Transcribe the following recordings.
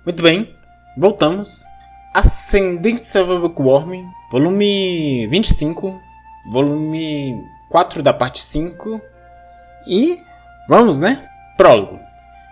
Muito bem, voltamos. Ascendência of Bookworm, volume 25, volume 4 da parte 5. E vamos, né? Prólogo.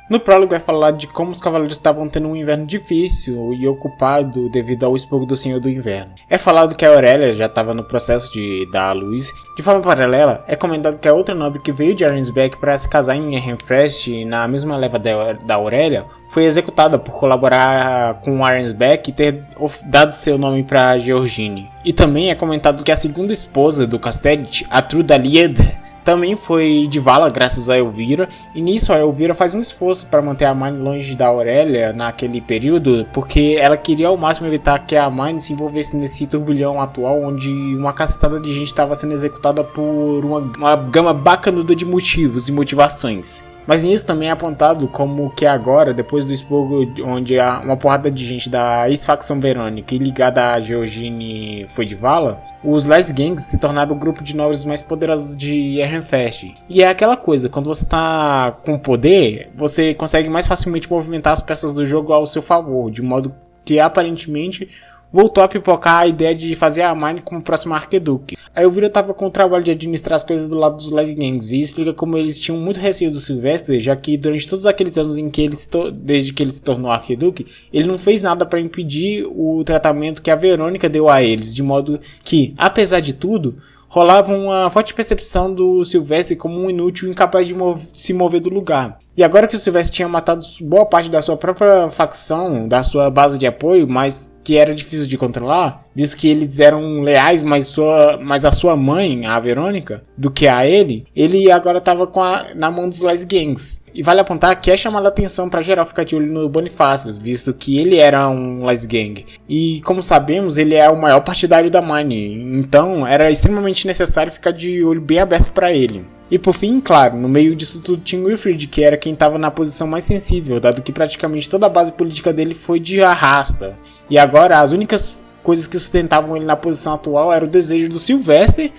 No prólogo vai falar de como os cavaleiros estavam tendo um inverno difícil e ocupado devido ao expurgo do Senhor do Inverno. É falado que a Aurélia já estava no processo de dar à luz. De forma paralela, é comentado que a outra nobre que veio de Arensbeck para se casar em Ehrenfest na mesma leva da Aurélia foi executada por colaborar com Arensbeck e ter dado seu nome para Georgine. E também é comentado que a segunda esposa do Castellet, a Trudalied, também foi de vala graças a Elvira, e nisso a Elvira faz um esforço para manter a Mine longe da Aurélia naquele período, porque ela queria ao máximo evitar que a Mine se envolvesse nesse turbilhão atual onde uma cacetada de gente estava sendo executada por uma gama bacanuda de motivos e motivações. Mas nisso também é apontado como que agora, depois do expurgo onde uma porrada de gente da ex-facção Verônica e ligada a Georgine foi de vala, os Last Gangs se tornaram o grupo de nobres mais poderosos de Ehrenfest. E é aquela coisa, quando você tá com poder, você consegue mais facilmente movimentar as peças do jogo ao seu favor, de modo que aparentemente voltou a pipocar a ideia de fazer a Mine como próximo Arqueduque. A Elvira estava com o trabalho de administrar as coisas do lado dos Last Gangs e explica como eles tinham muito receio do Sylvester, já que durante todos aqueles anos em que desde que ele se tornou Arqueduque, ele não fez nada para impedir o tratamento que a Verônica deu a eles, de modo que, apesar de tudo, rolava uma forte percepção do Sylvester como um inútil incapaz de se mover do lugar. E agora que o Sylvester tinha matado boa parte da sua própria facção, da sua base de apoio, mas que era difícil de controlar, visto que eles eram leais mais a sua mãe, a Verônica, do que a ele agora estava na mão dos Last Gangs. E vale apontar que é chamada a atenção para geral ficar de olho no Bonifácio, visto que ele era um Last Gang. E como sabemos, ele é o maior partidário da Mine, então era extremamente necessário ficar de olho bem aberto para ele. E por fim, claro, no meio disso tudo tinha Wilfrid, que era quem estava na posição mais sensível, dado que praticamente toda a base política dele foi de arrasta. E agora as únicas coisas que sustentavam ele na posição atual era o desejo do Sylvester,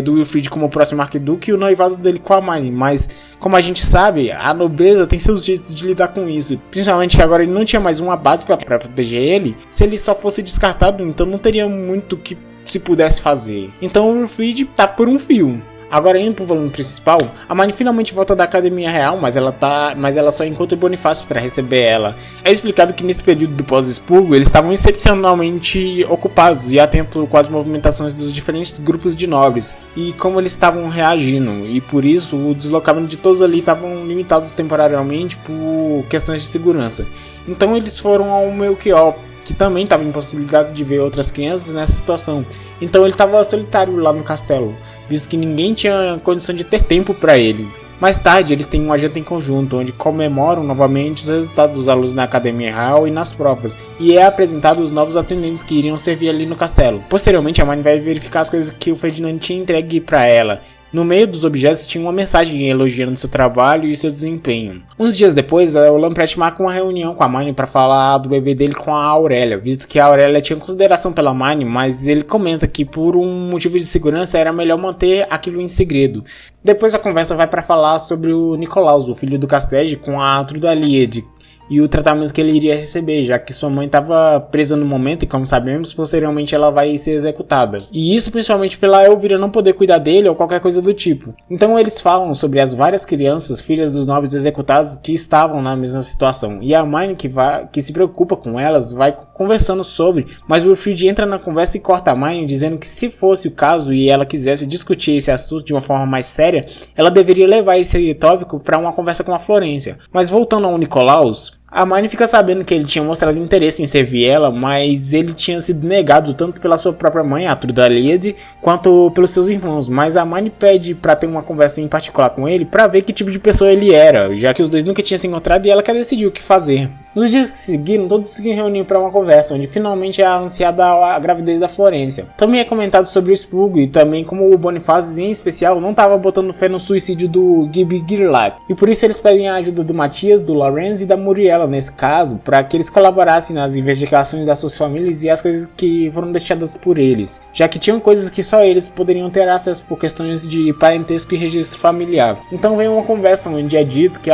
do Wilfrid como próximo Arquiduque, e o noivado dele com a Mine. Mas, como a gente sabe, a nobreza tem seus jeitos de lidar com isso. Principalmente que agora ele não tinha mais uma base para proteger ele. Se ele só fosse descartado, então não teria muito que se pudesse fazer. Então o Wilfrid tá por um fio. Agora indo pro volume principal, a Mine finalmente volta da Academia Real, mas ela só encontra o Bonifácio para receber ela. É explicado que nesse período do pós-expurgo, eles estavam excepcionalmente ocupados e atentos com as movimentações dos diferentes grupos de nobres e como eles estavam reagindo, e por isso o deslocamento de todos ali estavam limitados temporariamente por questões de segurança. Então eles foram ao Melchior, que também estava impossibilitado de ver outras crianças nessa situação. Então ele estava solitário lá no castelo, visto que ninguém tinha condição de ter tempo para ele. Mais tarde eles têm uma janta em conjunto, onde comemoram novamente os resultados dos alunos na Academia Real e nas provas, e é apresentado os novos atendentes que iriam servir ali no castelo. Posteriormente a Mine vai verificar as coisas que o Ferdinand tinha entregue para ela. No meio dos objetos tinha uma mensagem elogiando seu trabalho e seu desempenho. Uns dias depois, o Lamprecht marca uma reunião com a Mine para falar do bebê dele com a Aurélia, visto que a Aurélia tinha consideração pela Mine, mas ele comenta que por um motivo de segurança era melhor manter aquilo em segredo. Depois a conversa vai para falar sobre o Nicolaus, o filho do Castellet, com a Trudalied, e o tratamento que ele iria receber, já que sua mãe estava presa no momento e, como sabemos, posteriormente ela vai ser executada. E isso principalmente pela Elvira não poder cuidar dele ou qualquer coisa do tipo. Então eles falam sobre as várias crianças, filhas dos nobres executados, que estavam na mesma situação. E a Mine, que se preocupa com elas, vai conversando sobre, mas o Wilfrid entra na conversa e corta a Mine, dizendo que se fosse o caso e ela quisesse discutir esse assunto de uma forma mais séria, ela deveria levar esse tópico para uma conversa com a Florência. Mas voltando ao Nicolaus, a Mine fica sabendo que ele tinha mostrado interesse em servir ela, mas ele tinha sido negado tanto pela sua própria mãe, a Trudalied, quanto pelos seus irmãos. Mas a Mine pede para ter uma conversa em particular com ele para ver que tipo de pessoa ele era, já que os dois nunca tinham se encontrado e ela quer decidir o que fazer. Nos dias que seguiram, todos se reuniram para uma conversa, onde finalmente é anunciada a gravidez da Florência. Também é comentado sobre o expurgo e também como o Bonifácio, em especial, não estava botando fé no suicídio do Gibi Girlac. E por isso eles pedem a ajuda do Matias, do Lorenz e da Muriela dela, nesse caso, para que eles colaborassem nas investigações das suas famílias e as coisas que foram deixadas por eles, já que tinham coisas que só eles poderiam ter acesso por questões de parentesco e registro familiar. Então vem uma conversa onde é dito que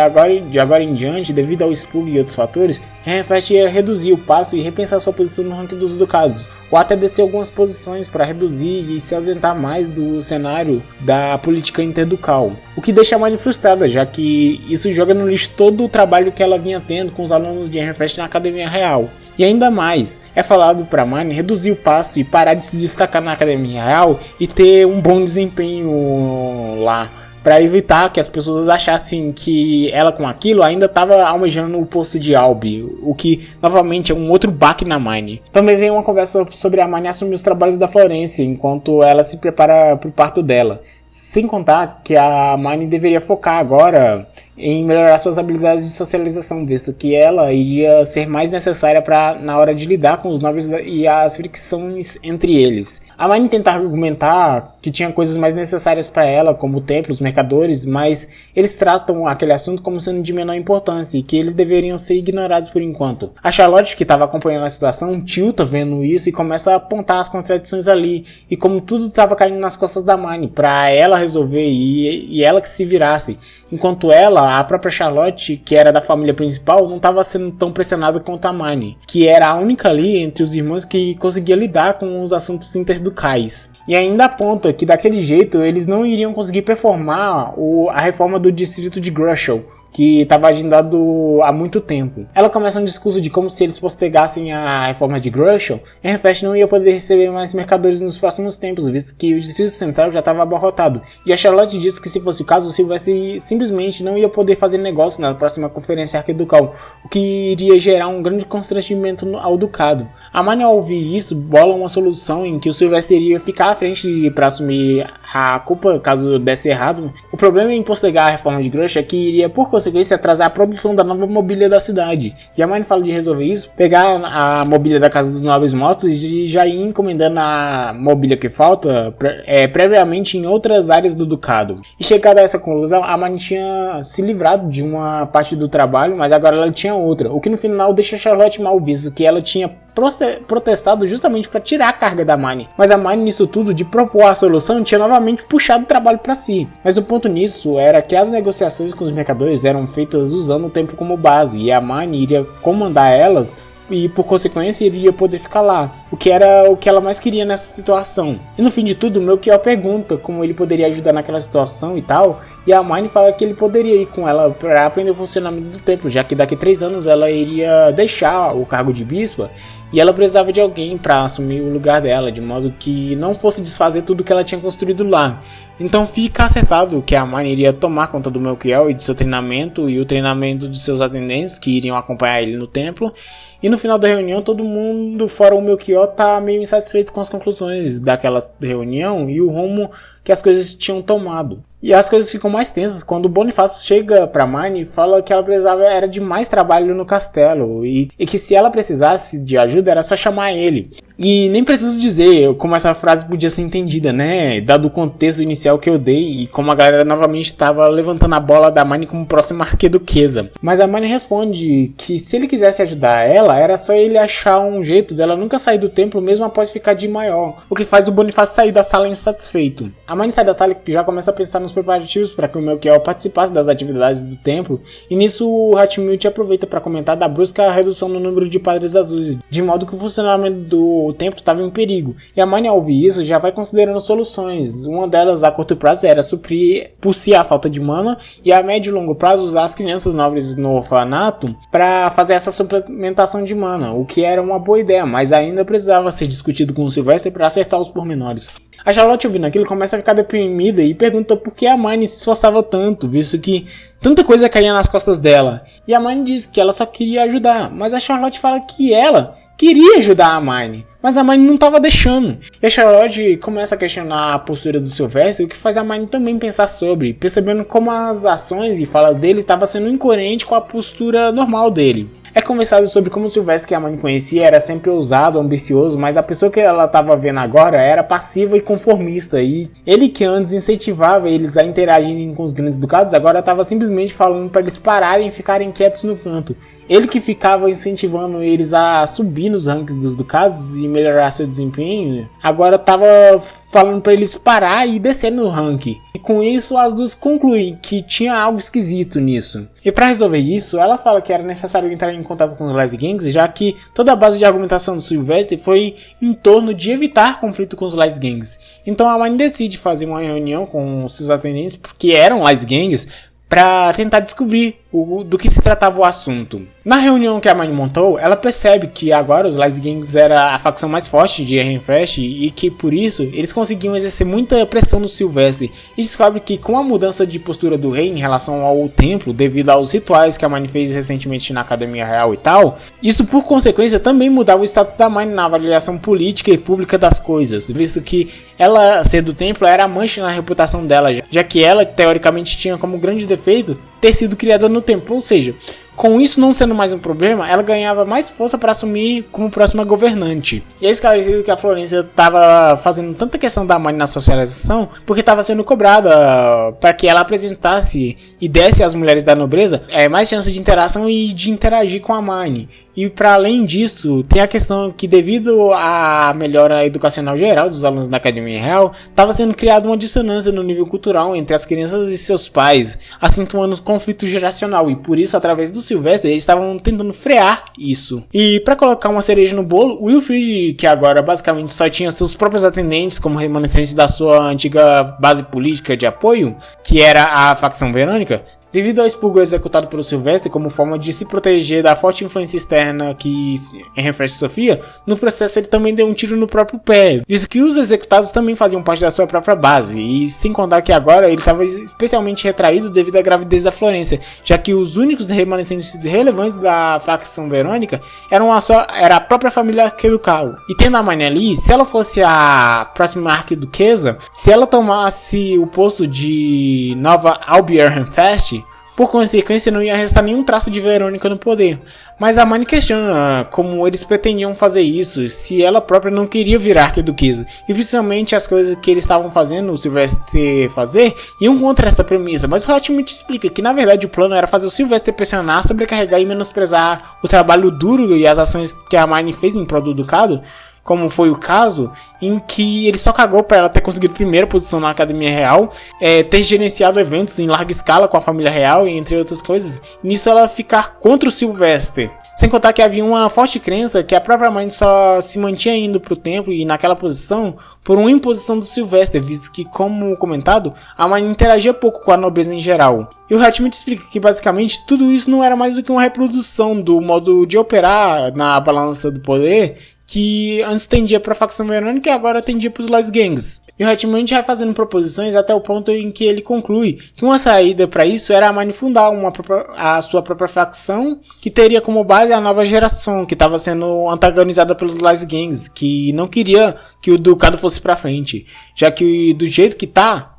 de agora em diante, devido ao expurgo e outros fatores, Herrenfest ia reduzir o passo e repensar sua posição no ranking dos ducados, ou até descer algumas posições para reduzir e se ausentar mais do cenário da política interducal. O que deixa a Marnie frustrada, já que isso joga no lixo todo o trabalho que ela vinha tendo com os alunos de Herrenfest na Academia Real. E ainda mais, é falado para Marnie reduzir o passo e parar de se destacar na Academia Real e ter um bom desempenho lá, para evitar que as pessoas achassem que ela com aquilo ainda estava almejando o posto de Albi, o que novamente é um outro baque na Marnie. Também vem uma conversa sobre a Marnie assumir os trabalhos da Florência enquanto ela se prepara para o parto dela, sem contar que a Marnie deveria focar agora em melhorar suas habilidades de socialização, visto que ela iria ser mais necessária na hora de lidar com os nobres e as fricções entre eles. A Marnie tenta argumentar que tinha coisas mais necessárias para ela, como o templo, os mercadores, mas eles tratam aquele assunto como sendo de menor importância e que eles deveriam ser ignorados por enquanto. A Charlotte, que estava acompanhando a situação, tilta vendo isso e começa a apontar as contradições ali, e como tudo estava caindo nas costas da Marnie, para ela resolver e ela que se virasse, enquanto ela, a própria Charlotte, que era da família principal, não estava sendo tão pressionada quanto a Marnie, que era a única ali entre os irmãos que conseguia lidar com os assuntos interducais. E ainda aponta que daquele jeito eles não iriam conseguir performar a reforma do distrito de Grushel, que estava agendado há muito tempo. Ela começa um discurso de como se eles postergassem a reforma de Grushel, Herrenfest não ia poder receber mais mercadores nos próximos tempos, visto que o Distrito Central já estava abarrotado. E a Charlotte disse que se fosse o caso, o Sylvester simplesmente não ia poder fazer negócio na próxima conferência arquiducal, o que iria gerar um grande constrangimento ao ducado. A Marnie, ao ouvir isso, bola uma solução em que o Sylvester iria ficar à frente para assumir a culpa caso desse errado. O problema em postergar a reforma de Grushel é que iria, por consequência, atrasar a produção da nova mobília da cidade. E a Marnie fala de resolver isso, pegar a mobília da Casa dos Nobres Mortos e já ir encomendando a mobília que falta previamente em outras áreas do ducado. E chegada a essa conclusão, a Marnie tinha se livrado de uma parte do trabalho, mas agora ela tinha outra, o que no final deixa Charlotte mal visto, que ela tinha protestado justamente para tirar a carga da Marnie. Mas a Marnie, nisso tudo, de propor a solução, tinha novamente puxado o trabalho para si. Mas o ponto nisso era que as negociações com os mercadores eram feitas usando o tempo como base, e a Marnie iria comandar elas e, por consequência, iria poder ficar lá, o que era o que ela mais queria nessa situação. E no fim de tudo, o Melchior pergunta como ele poderia ajudar naquela situação e tal, e a Marnie fala que ele poderia ir com ela para aprender o funcionamento do templo, já que daqui a 3 anos ela iria deixar o cargo de bispa e ela precisava de alguém para assumir o lugar dela, de modo que não fosse desfazer tudo que ela tinha construído lá. Então fica acertado que a Marnie iria tomar conta do Melchior e de seu treinamento e o treinamento de seus atendentes que iriam acompanhar ele no templo. E no final da reunião, todo mundo, fora o Melchior, tá meio insatisfeito com as conclusões daquela reunião e o rumo que as coisas tinham tomado. E as coisas ficam mais tensas quando o Bonifácio chega pra Marnie e fala que ela precisava era de mais trabalho no castelo e que se ela precisasse de ajuda era só chamar ele. E nem preciso dizer como essa frase podia ser entendida, né? Dado o contexto inicial que eu dei e como a galera novamente estava levantando a bola da Marnie como próxima arquiduquesa. Mas a Marnie responde que se ele quisesse ajudar ela, era só ele achar um jeito dela nunca sair do templo mesmo após ficar de maior, o que faz o Bonifácio sair da sala insatisfeito. A Marnie sai da sala e já começa a pensar nos preparativos para que o Melchior participasse das atividades do templo, e nisso o Hatmilt aproveita para comentar da brusca redução no número de padres azuis, de modo que o funcionamento do templo estava em perigo. E a Marnie, ao ouvir isso, já vai considerando soluções. Uma delas a curto prazo era suprir por si a falta de mana, e a médio e longo prazo usar as crianças nobres no orfanato para fazer essa suplementação de mana, o que era uma boa ideia, mas ainda precisava ser discutido com o Sylvester para acertar os pormenores. A Charlotte, ouvindo aquilo, começa a ficar deprimida e pergunta por que a Marnie se esforçava tanto, visto que tanta coisa caía nas costas dela. E a Marnie diz que ela só queria ajudar, mas a Charlotte fala que ela queria ajudar a Marnie, mas a Marnie não estava deixando. E a Charlotte começa a questionar a postura do Sylvester, o que faz a Marnie também pensar sobre, percebendo como as ações e falas dele estavam sendo incoerentes com a postura normal dele. é conversado sobre como o Sylvester que a Hermione conhecia era sempre ousado, ambicioso, mas a pessoa que ela estava vendo agora era passiva e conformista, e ele que antes incentivava eles a interagirem com os grandes ducados, agora estava simplesmente falando para eles pararem e ficarem quietos no canto. Ele que ficava incentivando eles a subir nos rankings dos ducados e melhorar seu desempenho, agora estava falando para eles parar e descer no ranking. E com isso as duas concluem que tinha algo esquisito nisso. E para resolver isso, ela fala que era necessário entrar em contato com os Lys Gangs, já que toda a base de argumentação do Sylvester foi em torno de evitar conflito com os Lys Gangs. Então a Hermione decide fazer uma reunião com seus atendentes, porque eram Lys Gangs, para tentar descobrir do que se tratava o assunto. Na reunião que a Hermione montou, ela percebe que agora os Lys Gangs era a facção mais forte de Herrenfest e que por isso eles conseguiam exercer muita pressão no Sylvester, e descobre que com a mudança de postura do rei em relação ao templo, devido aos rituais que a Hermione fez recentemente na Academia Real e tal, isso por consequência também mudava o status da Hermione na avaliação política e pública das coisas, visto que ela ser do templo era a mancha na reputação dela, já que ela teoricamente tinha como grande defeito ter sido criada no templo, ou seja, com isso não sendo mais um problema, ela ganhava mais força para assumir como próxima governante. E é esclarecido que a Florência estava fazendo tanta questão da Hermione na socialização porque estava sendo cobrada para que ela apresentasse e desse às mulheres da nobreza mais chance de interação e de interagir com a Hermione. E para além disso, tem a questão que devido à melhora educacional geral dos alunos da Academia Real, estava sendo criada uma dissonância no nível cultural entre as crianças e seus pais, acentuando o conflito geracional, e por isso, através do Sylvester, eles estavam tentando frear isso. E para colocar uma cereja no bolo, Wilfrid, que agora basicamente só tinha seus próprios atendentes como remanescentes da sua antiga base política de apoio, que era a facção Verônica, devido ao expurgo executado pelo Sylvester como forma de se proteger da forte influência externa que Herrenfest sofria, no processo ele também deu um tiro no próprio pé, visto que os executados também faziam parte da sua própria base, e sem contar que agora ele estava especialmente retraído devido à gravidez da Florência, já que os únicos remanescentes relevantes da facção Verônica era a própria família arquiducal. E tendo a Hermione ali, se ela fosse a próxima arquiduquesa, se ela tomasse o posto de nova Albi Herrenfest, por consequência não ia restar nenhum traço de Verônica no poder. Mas a Hermione questiona como eles pretendiam fazer isso, se ela própria não queria virar arquiduquesa. E principalmente as coisas que eles estavam fazendo, o Sylvester fazer, iam contra essa premissa. Mas o Hatchmut explica que na verdade o plano era fazer o Sylvester pressionar, sobrecarregar e menosprezar o trabalho duro e as ações que a Hermione fez em prol do ducado, como foi o caso em que ele só cagou para ela ter conseguido primeira posição na Academia Real, ter gerenciado eventos em larga escala com a família real, entre outras coisas, e nisso ela ficar contra o Sylvester. Sem contar que havia uma forte crença que a própria mãe só se mantinha indo para o templo e naquela posição por uma imposição do Sylvester, visto que, como comentado, a mãe interagia pouco com a nobreza em geral. E o Hatchmut explica que basicamente tudo isso não era mais do que uma reprodução do modo de operar na balança do poder que antes tendia para a facção Verônica e agora tendia para os Lys Gangs. E o Hatchmut vai fazendo proposições até o ponto em que ele conclui que uma saída para isso era a Hermione fundar a sua própria facção, que teria como base a nova geração, que estava sendo antagonizada pelos Lys Gangs, que não queria que o ducado fosse para frente, já que do jeito que tá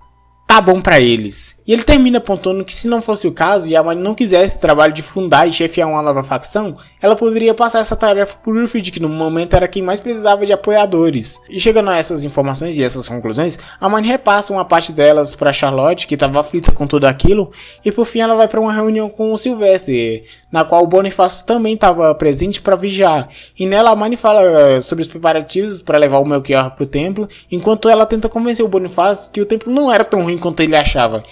bom pra eles. E ele termina apontando que se não fosse o caso e a Hermione não quisesse o trabalho de fundar e chefiar uma nova facção, ela poderia passar essa tarefa por Wilfrid, que no momento era quem mais precisava de apoiadores. E chegando a essas informações e essas conclusões, a Hermione repassa uma parte delas para Charlotte, que estava aflita com tudo aquilo, e por fim ela vai para uma reunião com o Sylvester, na qual o Bonifácio também estava presente para vigiar. E nela a Hermione fala sobre os preparativos para levar o Melchior para o templo, enquanto ela tenta convencer o Bonifácio que o templo não era tão ruim quanto ele achava.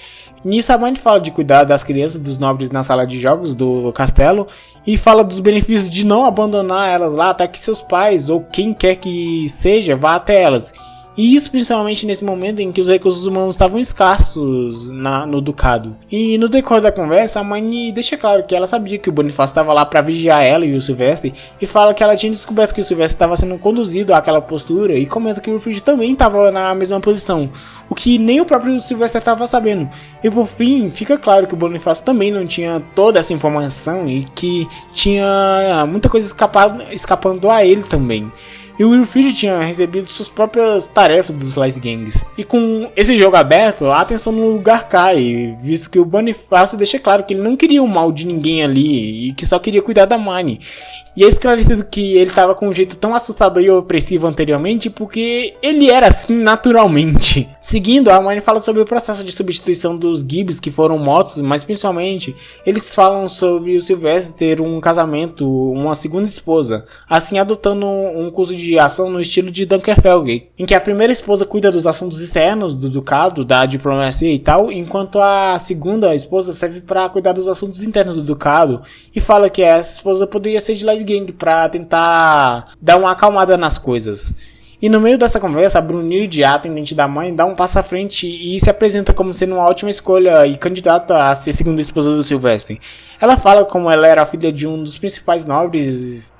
Nisso a Hermione fala de cuidar das crianças e dos nobres na sala de jogos do castelo e fala dos benefícios de não abandonar elas lá até que seus pais ou quem quer que seja vá até elas. E isso principalmente nesse momento em que os recursos humanos estavam escassos no ducado. E no decorrer da conversa, a Hermione deixa claro que ela sabia que o Bonifácio estava lá para vigiar ela e o Sylvester, e fala que ela tinha descoberto que o Sylvester estava sendo conduzido àquela postura, e comenta que o Wilfrid também estava na mesma posição, o que nem o próprio Sylvester estava sabendo. E por fim, fica claro que o Bonifácio também não tinha toda essa informação e que tinha muita coisa escapando a ele também. e o Wilfried tinha recebido suas próprias tarefas dos Slice Gangs. E com esse jogo aberto, a atenção no lugar cai, visto que o Bonifácio deixa claro que ele não queria o mal de ninguém ali e que só queria cuidar da Mine. E é esclarecido que ele estava com um jeito tão assustador e opressivo anteriormente porque ele era assim naturalmente. Seguindo, a Mine fala sobre o processo de substituição dos Gibbs que foram mortos, mas principalmente eles falam sobre o Sylvester ter um casamento, uma segunda esposa, assim adotando um curso de ação no estilo de Dunkerfelge, em que a primeira esposa cuida dos assuntos externos do ducado, da diplomacia e tal, enquanto a segunda esposa serve para cuidar dos assuntos internos do ducado, e fala que essa esposa poderia ser de Lice Gang para tentar dar uma acalmada nas coisas. E no meio dessa conversa, a Brunilde, a atendente da mãe, dá um passo à frente e se apresenta como sendo uma ótima escolha e candidata a ser segunda esposa do Sylvester. Ela fala como ela era filha de um dos principais nobres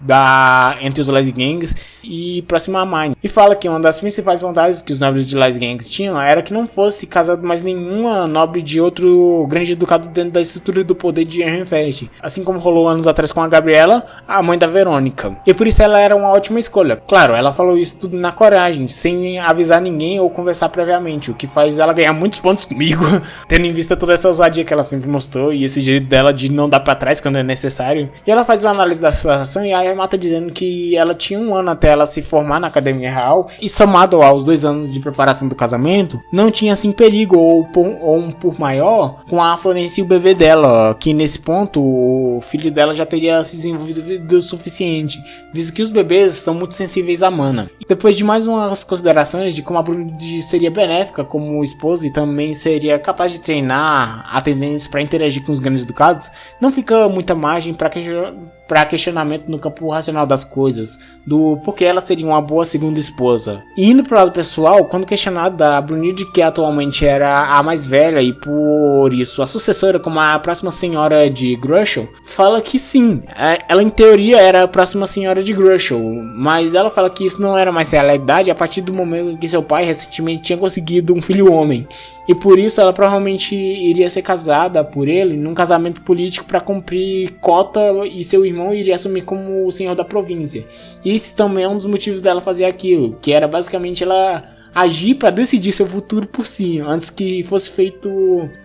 entre os Lice Gangs e próxima a Mine. E fala que uma das principais vontades que os nobres de Lice Gangs tinham era que não fosse casado mais nenhuma nobre de outro grande ducado dentro da estrutura do poder de Ehrenfeld. Assim como rolou anos atrás com a Gabriela, a mãe da Verônica. E por isso ela era uma ótima escolha. Claro, ela falou isso tudo na coragem, sem avisar ninguém ou conversar previamente, o que faz ela ganhar muitos pontos comigo, tendo em vista toda essa ousadia que ela sempre mostrou e esse jeito dela de não dar pra trás quando é necessário. E ela faz uma análise da situação e aí mata dizendo que ela tinha um ano até ela se formar na Academia Real e somado aos 2 anos de preparação do casamento, não tinha assim perigo ou um por maior com a Florence e o bebê dela, que nesse ponto o filho dela já teria se desenvolvido o suficiente, visto que os bebês são muito sensíveis à mana. E depois de mais umas considerações de como a Brunilde seria benéfica como esposa e também seria capaz de treinar atendentes para interagir com os grandes ducados, não fica muita margem para questionamento no campo racional das coisas, do porquê ela seria uma boa segunda esposa. E indo pro lado pessoal, quando questionada, a Brunilde, que atualmente era a mais velha e por isso a sucessora como a próxima senhora de Grushel, fala que sim, ela em teoria era a próxima senhora de Grushel, mas ela fala que isso não era mais realidade a partir do momento em que seu pai recentemente tinha conseguido um filho homem. E por isso ela provavelmente iria ser casada por ele num casamento político para cumprir cota e seu irmão iria assumir como o senhor da província. E esse também é um dos motivos dela fazer aquilo, que era basicamente ela agir para decidir seu futuro por si, antes que fosse feito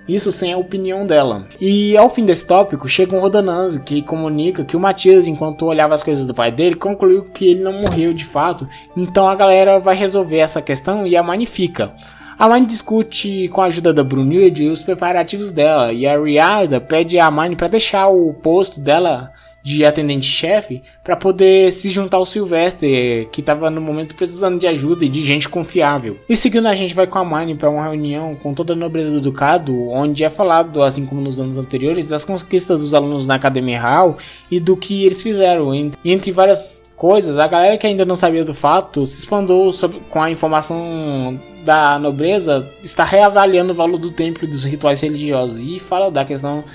isso sem a opinião dela. E ao fim desse tópico, chega um Rodananzo que comunica que o Matias, enquanto olhava as coisas do pai dele, concluiu que ele não morreu de fato, então a galera vai resolver essa questão e a magnifica. A Mine discute com a ajuda da Brunilde os preparativos dela, e a Riada pede a Mine para deixar o posto dela de atendente-chefe para poder se juntar ao Sylvester, que estava no momento precisando de ajuda e de gente confiável. E seguindo, a gente vai com a Mine para uma reunião com toda a nobreza do ducado, onde é falado, assim como nos anos anteriores, das conquistas dos alunos na Academia Real e do que eles fizeram. E entre várias coisas, a galera que ainda não sabia do fato se expandou com a informação da nobreza, está reavaliando o valor do templo e dos rituais religiosos e fala da questão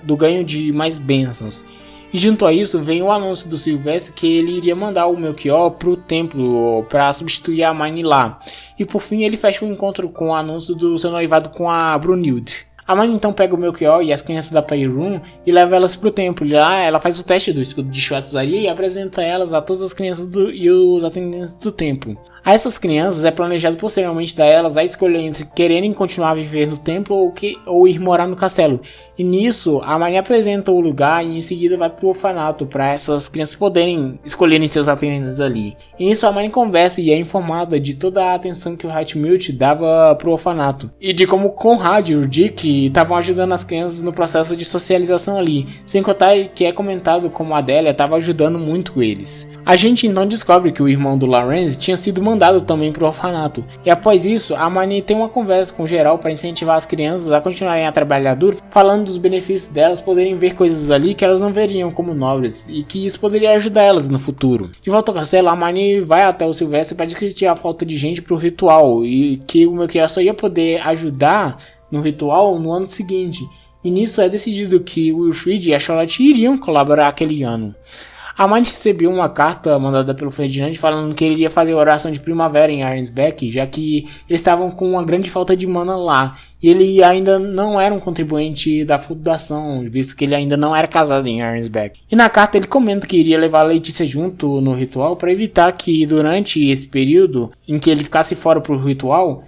do ganho de mais bênçãos. E junto a isso vem o anúncio do Sylvester que ele iria mandar o Melchior pro templo para substituir a Mine lá. E por fim ele fecha o encontro com o anúncio do seu noivado com a Brunilde. A Mine então pega o Melchior e as crianças da Playroom e leva elas pro templo. Lá ela faz o teste do escudo de Schwarzaria e apresenta elas a todas as crianças e os atendentes do templo. A essas crianças é planejado posteriormente dar elas a escolha entre quererem continuar a viver no templo ou ir morar no castelo. E nisso, a Mine apresenta o lugar e em seguida vai pro orfanato para essas crianças poderem escolherem seus atendentes ali. E nisso a Mine conversa e é informada de toda a atenção que o Hatmute dava pro orfanato. E de como Conrad e o Dick estavam ajudando as crianças no processo de socialização ali. Sem contar que é comentado como a Adélia estava ajudando muito eles. A gente então descobre que o irmão do Lawrence tinha sido mandado também pro orfanato. E após isso, a Mine tem uma conversa com geral para incentivar as crianças a continuarem a trabalhar duro, falando dos benefícios delas poderem ver coisas ali que elas não veriam como nobres e que isso poderia ajudar elas no futuro. De volta ao castelo, a Mine vai até o Sylvester para discutir a falta de gente pro ritual e que o Melchior só ia poder ajudar no ritual no ano seguinte. E nisso é decidido que o Wilfried e a Charlotte iriam colaborar aquele ano. A Hermione recebeu uma carta mandada pelo Ferdinand falando que ele iria fazer oração de primavera em Ironsbeck, já que eles estavam com uma grande falta de mana lá. E ele ainda não era um contribuinte da fundação, visto que ele ainda não era casado em Ironsbeck. E na carta ele comenta que iria levar a Letícia junto no ritual para evitar que durante esse período em que ele ficasse fora pro ritual,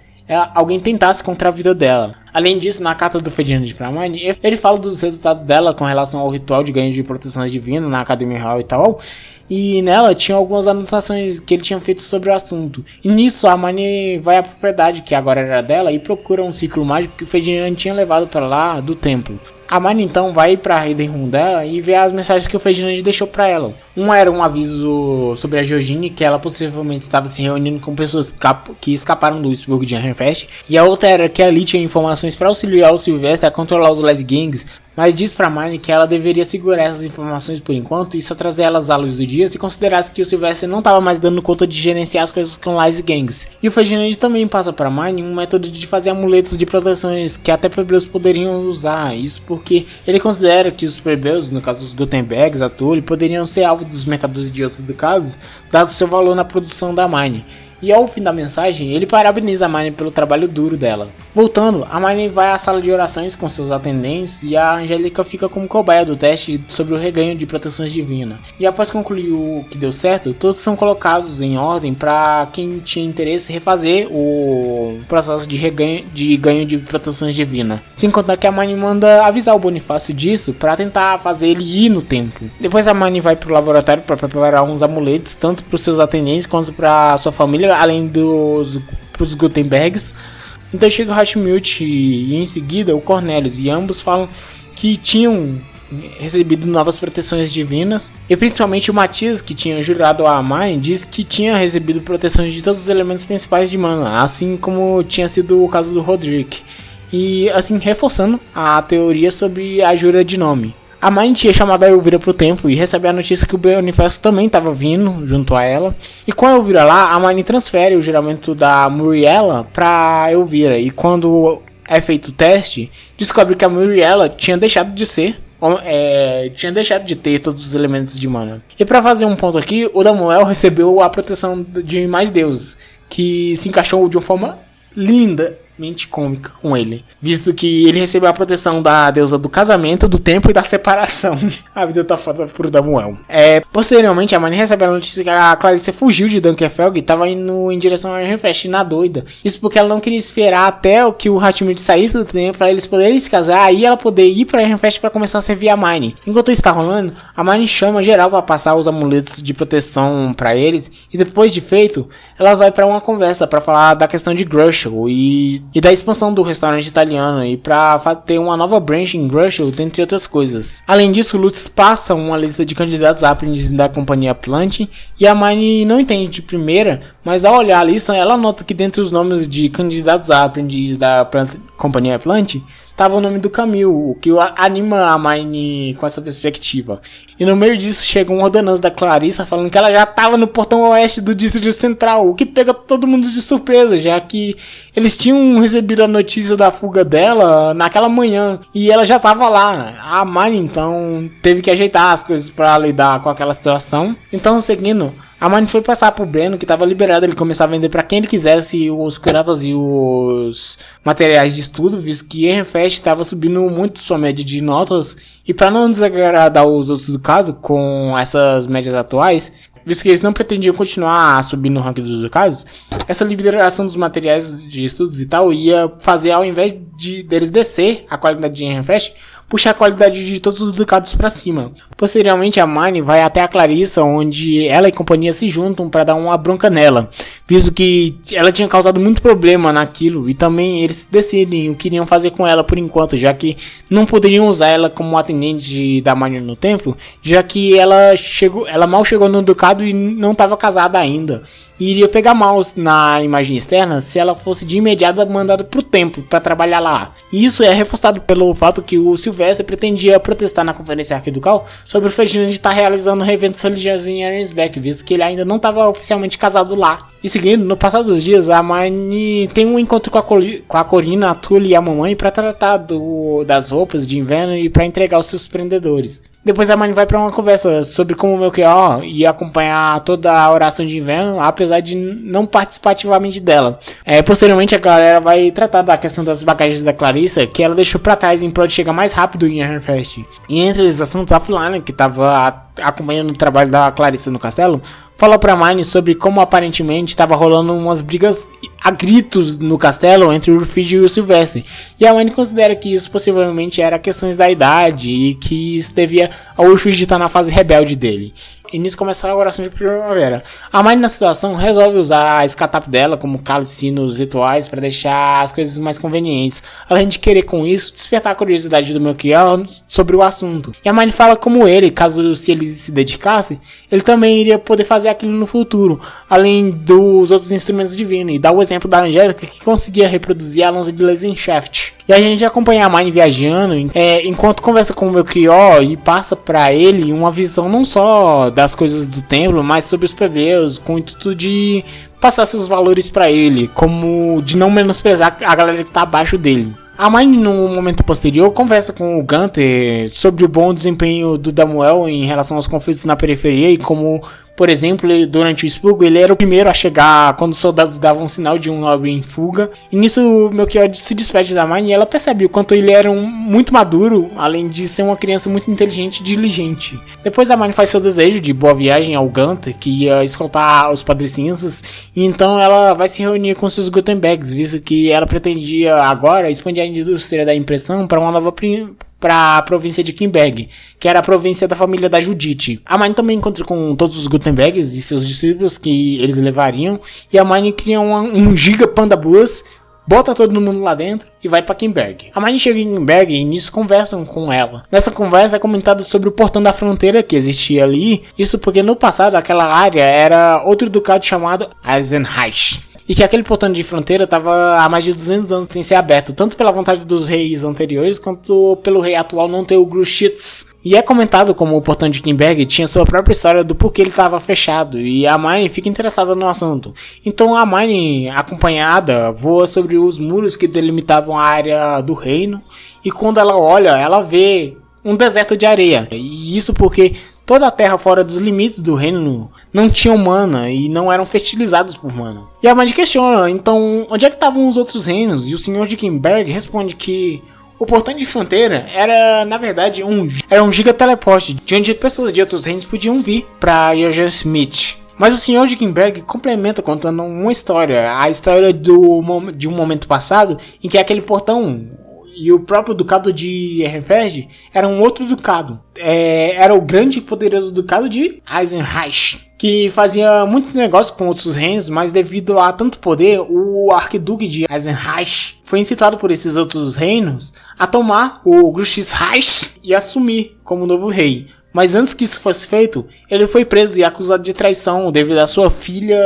alguém tentasse contra a vida dela. Além disso, na carta do Ferdinand para Hermione, ele fala dos resultados dela com relação ao ritual de ganho de proteções divinas na Academia Real e tal. E nela tinha algumas anotações que ele tinha feito sobre o assunto. E nisso a Hermione vai à propriedade, que agora era dela, e procura um ciclo mágico que o Ferdinand tinha levado para lá do templo. A Hermione então vai para Hidden Room dela e vê as mensagens que o Ferdinand deixou para ela. Uma era um aviso sobre a Georgine, que ela possivelmente estava se reunindo com pessoas que escaparam do Wisburgo de Herrenfest. E a outra era que ali tinha informações para auxiliar o Sylvester a controlar os Les Gangs, mas diz pra Hermione que ela deveria segurar essas informações por enquanto e só trazer elas à luz do dia se considerasse que o Sylvester não estava mais dando conta de gerenciar as coisas com Les Gangs. E o Ferdinand também passa pra Hermione um método de fazer amuletos de proteções que até plebeus poderiam usar, isso porque ele considera que os plebeus, no caso dos Gutenbergs, a Tully, poderiam ser alvo dos mercadores idiotas do caso, dado seu valor na produção da Hermione. E ao fim da mensagem, ele parabeniza a Hermione pelo trabalho duro dela. Voltando, a Hermione vai à sala de orações com seus atendentes e a Angélica fica como cobaia do teste sobre o reganho de proteções divinas. E após concluir o que deu certo, todos são colocados em ordem para quem tinha interesse refazer o processo de ganho de proteções divinas. Sem contar que a Hermione manda avisar o Bonifácio disso para tentar fazer ele ir no templo. Depois a Hermione vai para o laboratório para preparar uns amuletos, tanto para os seus atendentes quanto para sua família, além dos Gutenbergs. Então chega o Hatchmute e em seguida o Cornelius, e ambos falam que tinham recebido novas proteções divinas, e principalmente o Matias, que tinha jurado a Hermione, diz que tinha recebido proteções de todos os elementos principais de mana, assim como tinha sido o caso do Roderick, e assim reforçando a teoria sobre a jura de nome. A Hermione tinha chamado a Elvira pro templo e recebe a notícia que o Bonifácio também estava vindo junto a ela. E com a Elvira lá, a Hermione transfere o juramento da Muriela pra Elvira. E quando é feito o teste, descobre que a Muriela tinha deixado de ter todos os elementos de mana. E pra fazer um ponto aqui, o Damuel recebeu a proteção de mais deuses, que se encaixou de uma forma linda, cômica com ele, visto que ele recebeu a proteção da deusa do casamento, do tempo e da separação. A vida tá foda pro Damuel. Posteriormente, a Hermione recebe a notícia que a Clarissa fugiu de Dunkelfelg e tava indo em direção a Irrenfest na doida. Isso porque ela não queria esperar até que o Hatchmute saísse do tempo para eles poderem se casar, aí ela poder ir pra Irrenfest para começar a servir a Hermione. Enquanto isso tá rolando, a Hermione chama geral para passar os amuletos de proteção para eles, e depois de feito, ela vai para uma conversa para falar da questão de Grushel e da expansão do restaurante italiano e para ter uma nova branch em Grushel, dentre outras coisas. Além disso, Lutz passa uma lista de candidatos a aprendiz da companhia Plant e a Hermione não entende de primeira, mas ao olhar a lista, ela nota que dentre os nomes de candidatos a aprendiz da companhia Plant estava o nome do Camille, o que anima a Hermione com essa perspectiva. E no meio disso chega um ordenança da Clarissa falando que ela já estava no portão oeste do Distrito Central, o que pega todo mundo de surpresa, já que eles tinham recebido a notícia da fuga dela naquela manhã e ela já estava lá. A Hermione então teve que ajeitar as coisas para lidar com aquela situação. Então, seguindo, a Hermione foi passar pro Breno, que estava liberado, ele começar a vender para quem ele quisesse os curatas e os materiais de estudo, visto que Irrenfest estava subindo muito sua média de notas, e para não desagradar os outros do caso com essas médias atuais, visto que eles não pretendiam continuar a subir no ranking dos ducados, essa liberação dos materiais de estudos e tal ia fazer, ao invés deles descer a qualidade de Irrenfest, puxar a qualidade de todos os ducados para cima. Posteriormente, a Hermione vai até a Clarissa, onde ela e companhia se juntam para dar uma bronca nela, visto que ela tinha causado muito problema naquilo, e também eles decidem o que iriam fazer com ela por enquanto, já que não poderiam usar ela como atendente da Hermione no templo, já que ela mal chegou no ducado e não estava casada ainda. E iria pegar mal na imagem externa se ela fosse de imediato mandada pro templo para trabalhar lá. E isso é reforçado pelo fato que o Sylvester pretendia protestar na conferência arquiducal sobre o Ferdinand estar realizando eventos religiosos em Ironsbeck, visto que ele ainda não estava oficialmente casado lá. E seguindo, no passar dos dias, a Hermione tem um encontro com a Corina, a Tully e a mamãe para tratar das roupas de inverno e para entregar aos seus prendedores. Depois a Mine vai pra uma conversa sobre como o Melchior ia acompanhar toda a oração de inverno, apesar de não participar ativamente dela. Posteriormente a galera vai tratar da questão das bagagens da Clarissa, que ela deixou pra trás em prol de chegar mais rápido em Ironfest. E entre os assuntos, a Fulana, que tava acompanhando o trabalho da Clarissa no castelo, falou pra Mine sobre como aparentemente estava rolando umas brigas a gritos no castelo entre o Urfid e o Sylvester. E a Mine considera que isso possivelmente era questões da idade e que isso devia ao Urfid estar na fase rebelde dele. E nisso começa a oração de primavera. A Mine na situação resolve usar a escatap dela como cálice nos rituais para deixar as coisas mais convenientes, além de querer com isso despertar a curiosidade do Melchior sobre o assunto. E a Mine fala como ele, caso se ele se dedicasse, ele também iria poder fazer aquilo no futuro, além dos outros instrumentos divinos, e dá o exemplo da Angélica que conseguia reproduzir a lança de Lesenshaft. E a gente acompanha a Mine viajando enquanto conversa com o Melchior e passa para ele uma visão não só das coisas do templo, mas sobre os plebeus, com o intuito de passar seus valores para ele, como de não menosprezar a galera que tá abaixo dele. A Mine, no momento posterior, conversa com o Gunther sobre o bom desempenho do Damuel em relação aos conflitos na periferia e como, por exemplo, durante o expurgo, ele era o primeiro a chegar quando os soldados davam sinal de um nobre em fuga. E nisso, o Melchior se despede da Mine e ela percebe o quanto ele era muito maduro, além de ser uma criança muito inteligente e diligente. Depois a Mine faz seu desejo de boa viagem ao Gunther, que ia escoltar os patricinhas, e então ela vai se reunir com seus Gutenbergs, visto que ela pretendia agora expandir a indústria da impressão para uma nova para a província de Kimberg, que era a província da família da Judite. A Mine também encontra com todos os Gutenbergs e seus discípulos que eles levariam, e a Mine cria um giga panda bus, bota todo mundo lá dentro e vai pra Kimberg. A Mine chega em Kimberg e nisso conversam com ela. Nessa conversa é comentado sobre o portão da fronteira que existia ali, isso porque no passado aquela área era outro ducado chamado Eisenreich. E que aquele portão de fronteira estava há mais de 200 anos sem ser aberto, tanto pela vontade dos reis anteriores, quanto pelo rei atual não ter o Grushitz. E é comentado como o portão de Kimberg tinha sua própria história do porquê ele estava fechado, e a Mine fica interessada no assunto. Então a Mine, acompanhada, voa sobre os muros que delimitavam a área do reino, e quando ela olha, ela vê um deserto de areia. E isso porque toda a terra fora dos limites do reino não tinha mana e não eram fertilizados por mana. E a Mine questiona, então, onde é que estavam os outros reinos? E o senhor de Kimberg responde que o portão de fronteira era, na verdade, um giga teleporte, de onde pessoas de outros reinos podiam vir para Jorgen Smith. Mas o senhor de Kimberg complementa contando uma história, a história de um momento passado em que aquele portão e o próprio ducado de Ehrenfeld era um outro ducado. Era o grande e poderoso ducado de Eisenreich, que fazia muito negócio com outros reinos, mas devido a tanto poder, o arquiduque de Eisenreich foi incitado por esses outros reinos a tomar o Grushitz e assumir como novo rei. Mas antes que isso fosse feito, ele foi preso e acusado de traição devido à sua filha,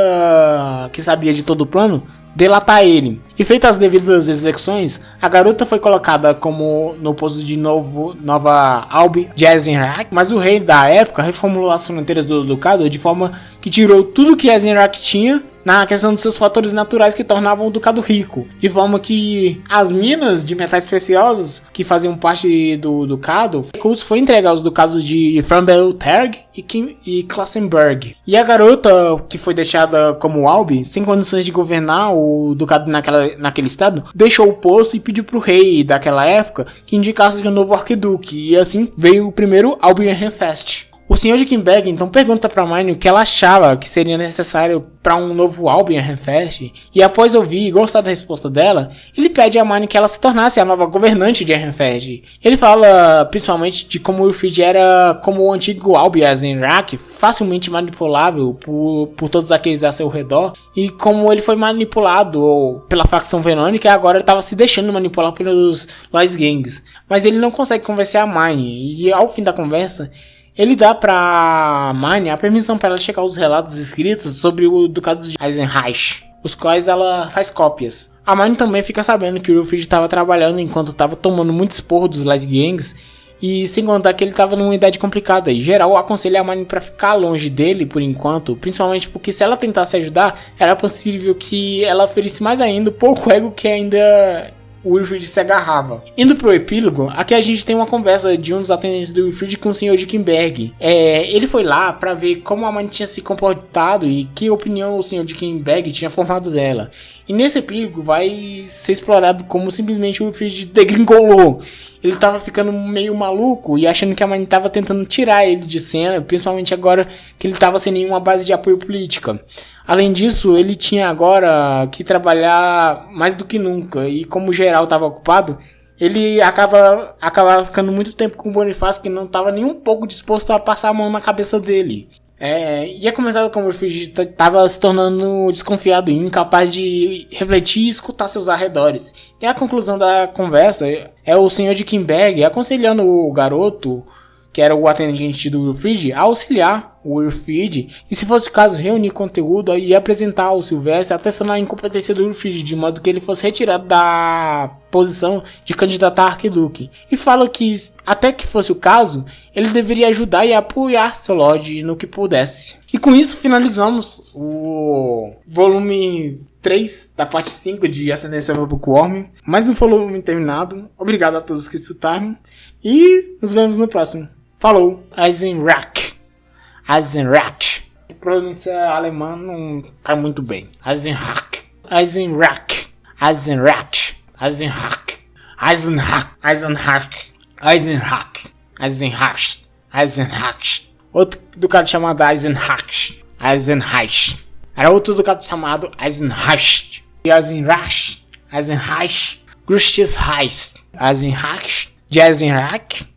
que sabia de todo o plano, delatar ele. E feitas as devidas execuções, a garota foi colocada como no posto de Nova Albi de Eisenreich, mas o rei da época reformulou as fronteiras do ducado de forma que tirou tudo que Eisenreich tinha na questão dos seus fatores naturais que tornavam o ducado rico, de forma que as minas de metais preciosos que faziam parte do ducado, o recurso foi entregue aos ducados de Framberg e Klassenberg. E a garota, que foi deixada como Albi, sem condições de governar o ducado naquele estado, deixou o posto e pediu pro rei daquela época que indicasse um novo arquiduque, e assim veio o primeiro Albi Ehrenfest. O senhor de Kimberg então pergunta para Mine o que ela achava que seria necessário para um novo Albi Ehrenfest, e após ouvir e gostar da resposta dela, ele pede a Mine que ela se tornasse a nova governante de Ehrenfest. Ele fala principalmente de como o Wilfried era como o antigo Albi Eisenreich, facilmente manipulável por todos aqueles a seu redor, e como ele foi manipulado pela facção Verônica e agora ele estava se deixando manipular pelos Lois Gangs. Mas ele não consegue convencer a Mine, e ao fim da conversa, ele dá pra Mine a permissão para ela checar os relatos escritos sobre o ducado de Eisenreich, os quais ela faz cópias. A Mine também fica sabendo que o Wilfried estava trabalhando enquanto estava tomando muito esporro dos Light Gangs, e sem contar que ele estava numa idade complicada, e geral aconselha a Mine para ficar longe dele por enquanto, principalmente porque se ela tentasse ajudar, era possível que ela ferisse mais ainda o pouco ego que ainda o Wilfrid se agarrava. Indo pro epílogo, aqui a gente tem uma conversa de um dos atendentes do Wilfrid com o Sr. Dickenberg. Ele foi lá pra ver como a mãe tinha se comportado e que opinião o Sr. Dickenberg tinha formado dela. E nesse epílogo vai ser explorado como simplesmente o Wilfrid degringolou. Ele tava ficando meio maluco e achando que a mãe tava tentando tirar ele de cena, principalmente agora que ele tava sem nenhuma base de apoio política. Além disso, ele tinha agora que trabalhar mais do que nunca, e como o geral estava ocupado, ele acabava ficando muito tempo com o Bonifácio, que não estava nem um pouco disposto a passar a mão na cabeça dele. E é comentado como o Wilfrid estava se tornando desconfiado e incapaz de refletir e escutar seus arredores. E a conclusão da conversa é o Sr. Dickenberg aconselhando o garoto, que era o atendente do Wilfrid, a auxiliar o Wilfrid e, se fosse o caso, reunir conteúdo e apresentar ao Sylvester, atestando a incompetência do Wilfrid, de modo que ele fosse retirado da posição de candidato a arquiduque. E fala que, até que fosse o caso, ele deveria ajudar e apoiar seu Lorde no que pudesse. E com isso finalizamos o volume 3 da parte 5 de Ascendência Bookworm. Mais um volume terminado. Obrigado a todos que escutaram e nos vemos no próximo. Falou! Eisenach. Eisenach. A pronúncia alemã não tá muito bem. Eisenach. Eisenach. Eisenach. Eisenach. Eisenach. Eisenach. Eisenach. Eisenach. Eisenach. Outro ducado chamado Eisenach. Eisenach. Era outro ducado chamado Eisenach. Eisenach. Eisenach. Grustes Reis. Eisenach. De Eisenach.